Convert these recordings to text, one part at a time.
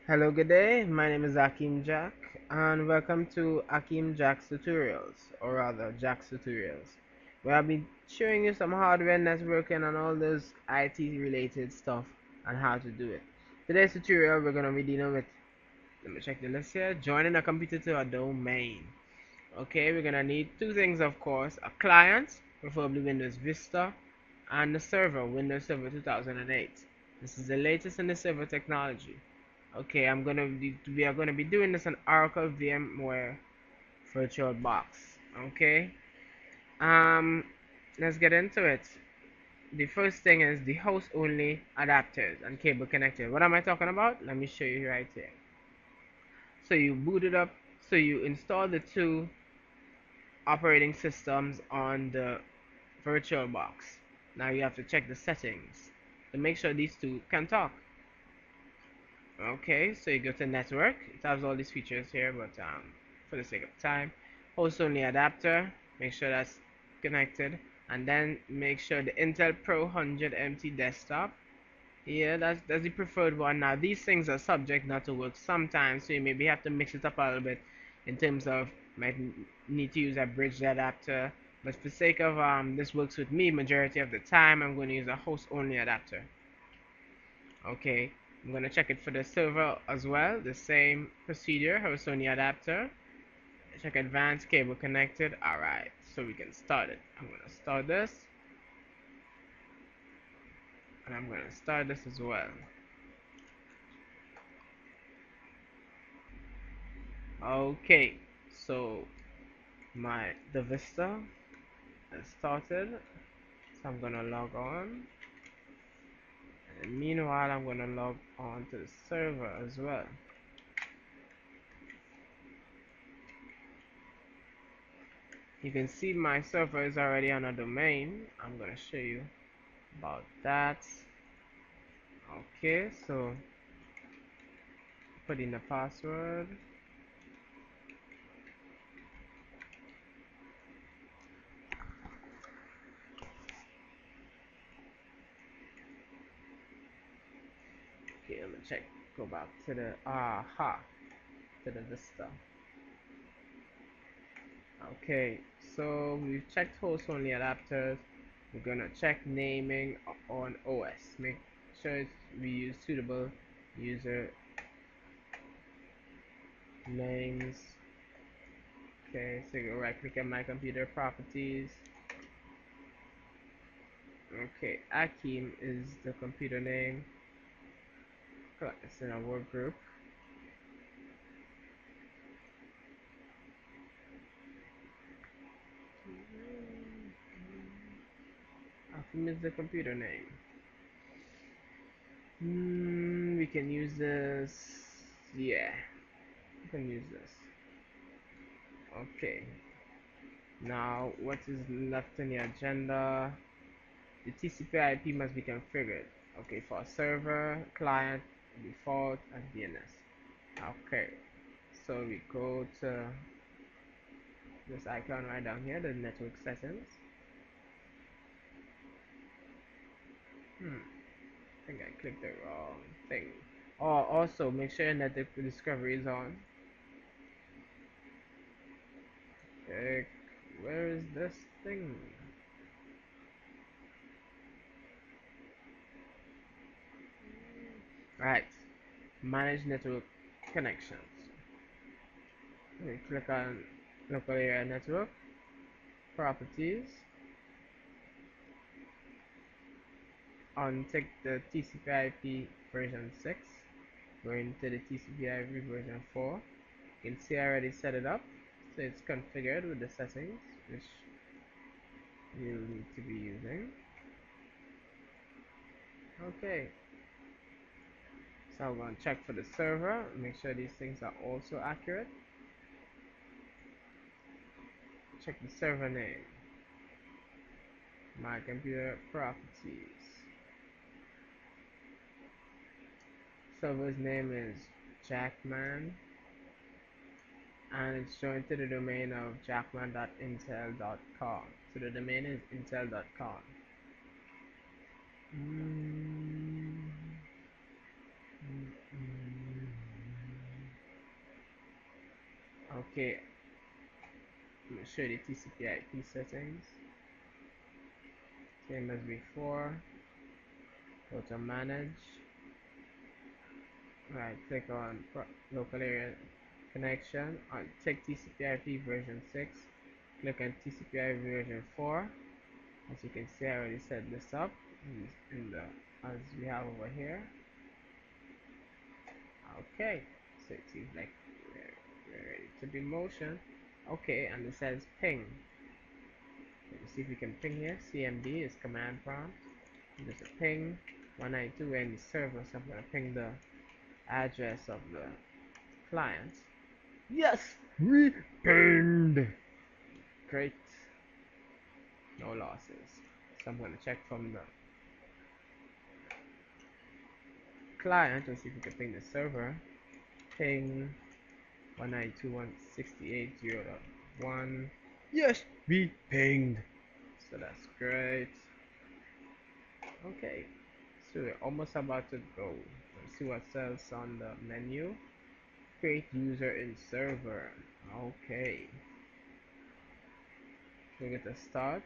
Hello, good day. My name is Akim Jack, and welcome to Akim Jack's Tutorials, or rather, Jack's Tutorials, where I'll be showing you some hardware networking and all those IT related stuff and how to do it. Today's tutorial, we're going to be dealing with, let me check the list here, joining a computer to a domain. Okay, we're going to need two things, of course, a client, preferably Windows Vista, and the server, Windows Server 2008. This is the latest in the server technology. Okay, we are gonna be doing this on Oracle VMware VirtualBox. Okay, um, let's get into it. The first thing is the host only adapters and cable connector. What am I talking about? Let me show you right here. So you boot it up. So you install the two operating systems on the VirtualBox. Now you have to check the settings to make sure these two can talk. Okay, so you go to network. It has all these features here, but for the sake of time, host only adapter. Make sure that's connected, and then make sure the Intel Pro 100 MT desktop. Yeah, that's the preferred one. Now these things are subject not to work sometimes, so you maybe have to mix it up a little bit in terms of might need to use a bridge adapter. But for sake of this works with me majority of the time, I'm going to use a host only adapter. Okay, I'm gonna check it for the server as well. The same procedure, host Sony adapter. Check advanced cable connected. Alright, so we can start it. I'm gonna start this. And I'm gonna start this as well. Okay, so the Vista has started. So I'm gonna log on. And meanwhile I'm gonna log on to the server as well. You can see my server is already on a domain. I'm gonna show you about that. Okay, so put in the password. Okay, let me check. Go back to the to the Vista. Okay, so we've checked host only adapters. We're gonna check naming on OS. Make sure we use suitable user names. Okay, so you right click on my computer properties. Okay, Akim is the computer name. It's in a work group. Akim is the computer name. We can use this. Yeah, we can use this. Okay. Now, what is left in the agenda? The TCP/IP must be configured. Okay, for server, client, default, and DNS. Okay. So we go to this icon right down here, the network settings. I think I clicked the wrong thing. Oh, also make sure your network discovery is on. Okay, where is this thing? Alright, manage network connections. We click on local area network, properties, untick the TCP/IP version 6, go into the TCP/IP version 4. You can see I already set it up, so it's configured with the settings which you'll need to be using. Okay, so I'm going to check for the server, make sure these things are also accurate. Check the server name, my computer properties. Server's name is Jackman, and it's joined to the domain of jackman.intel.com. So the domain is intel.com. Okay, let me show you the TCP IP settings. Same as before. Go to manage. Right, click on local area connection. Check TCP IP version 6. Click on TCP IP version 4. As you can see, I already set this up in the as we have over here. Okay, so it seems like we're ready to be motion. Okay, and it says ping. Let's see if we can ping here. CMD is command prompt. There's a ping 192 in the server, so I'm gonna ping the address of the client. Yes, we pinged. Great, no losses. So I'm gonna check from the client and see if we can ping the server. Ping 192.168.0.1. Yes, we pinged. So that's great. Okay, so we're almost about to go. Let's see what else on the menu. Create user in server. Okay. We get the start.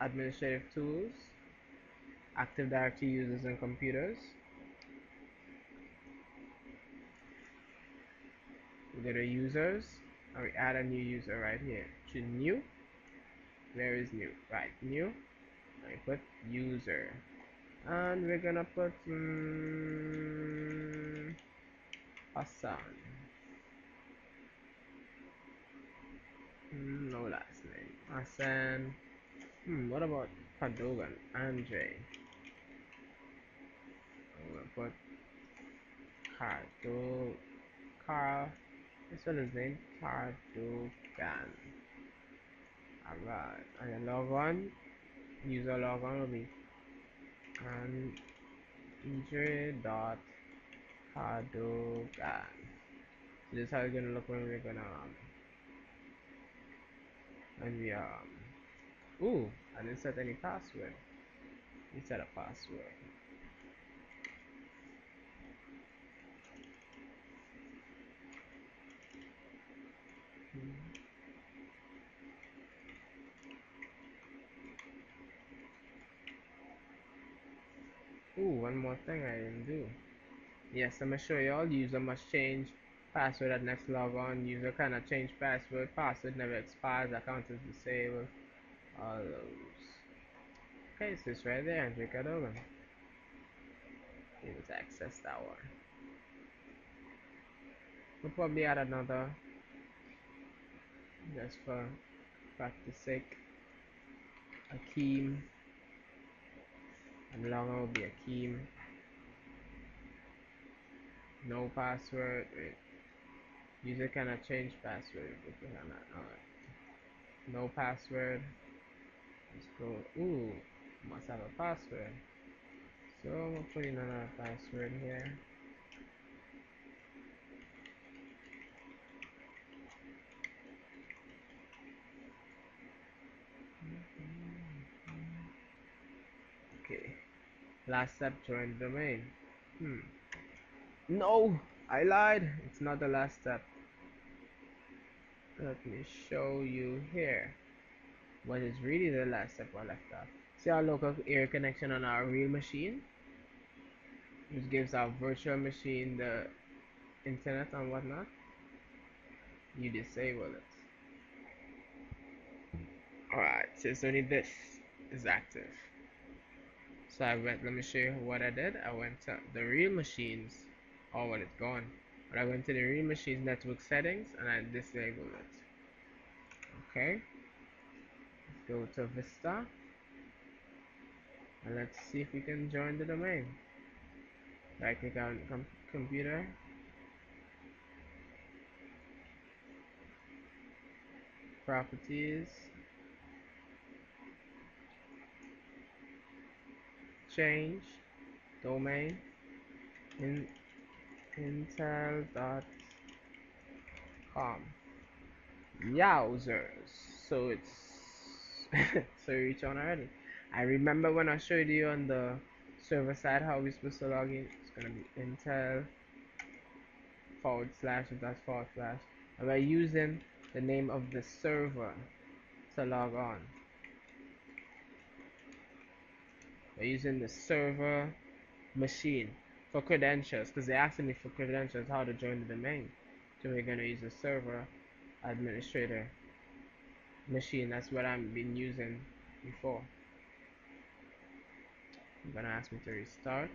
Administrative tools. Active Directory users and computers. We go to users. And we add a new user right here. Choose new. Where is new? Right, new. And we put user. And we're gonna put Hassan. No last name. Hassan. What about Padogan? Andre. I'm gonna put Cardo. Carl. This one is named Cardogan. Alright. And then log on. User log on will be Andre.Cardogan. So this is how it's gonna look when we're gonna when we ooh, I didn't set any password. We set a password. Ooh, one more thing I didn't do. Yes, I'm gonna show you all. User must change password at next logon. User cannot change password. Password never expires. Account is disabled. All those. Okay, so it's right there. Andre Cardogan. Able to access that one. We'll probably add another just for practice sake. Akeem. And longer will be Akeem. No password. Wait. User cannot change password. No password. Let's go. Ooh, must have a password. So we'll put in another password here. Okay. Last step, join the domain. No, I lied. It's not the last step. Let me show you here. What is really the last step I left off. See our local area connection on our real machine, which gives our virtual machine the internet and whatnot. You disable it. Alright, so it's only this is active. So I went, let me show you what I did. I went to the real machines. Oh, well, it's gone. But I went to the real machines network settings and I disabled it. Okay. Let's go to Vista. And let's see if we can join the domain. Right click on computer. Properties. Change. Domain. In Intel.com. Yowzers. So it's so you reach on already. I remember when I showed you on the server side how we're supposed to log in. It's gonna be Intel forward slash dash forward slash, and we're using the name of the server to log on. We're using the server machine for credentials because they're asking me for credentials how to join the domain. So we're going to use the server administrator machine. That's what I've been using before. I'm going to ask me to restart.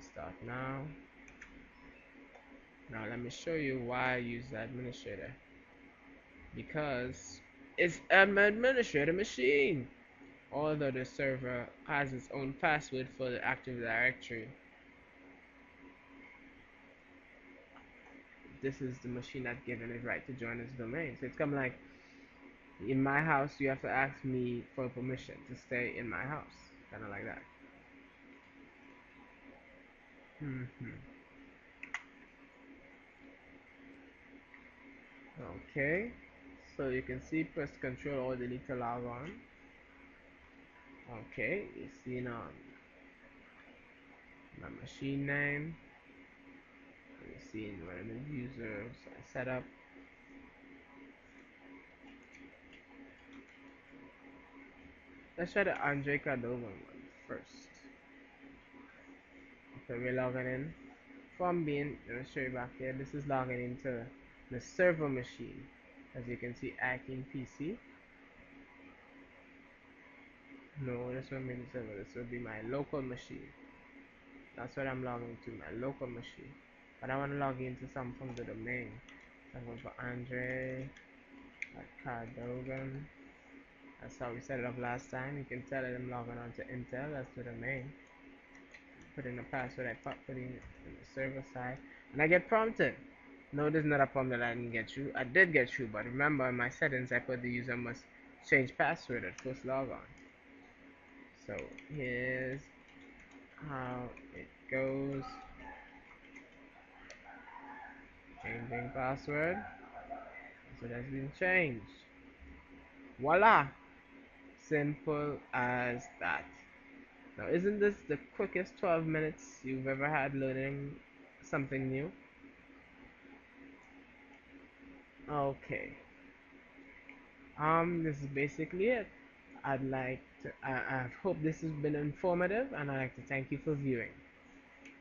Start now. Now let me show you why I use the administrator. Because it's an administrator machine. Although the server has its own password for the Active Directory, this is the machine that's given it right to join this domain. So it's kind of like in my house, you have to ask me for permission to stay in my house, kind of like that. Okay, so you can see press Control or Delete to log on. Okay, you see now my machine name. You see where the users I set up. Let's try the Andre Cardova one first. Okay, we're logging in. From being, let me show you back here. This is logging into the server machine. As you can see, Akim PC. No, this won't be the server. This will be my local machine. That's what I'm logging to, my local machine. But I want to log into some from the domain. So I'm going for Andre Cardogan. That's how we set it up last time. You can tell that I'm logging on to Intel. That's the domain. Put in the password I put in the server side, and I get prompted. No, this is not a prompt that I didn't get through. I did get through, but remember in my settings I put the user must change password at first logon. So here's how it goes. Changing password. So that's been changed. Voila! Simple as that. Now isn't this the quickest 12 minutes you've ever had learning something new? Okay. This is basically it. I hope this has been informative, and I'd like to thank you for viewing.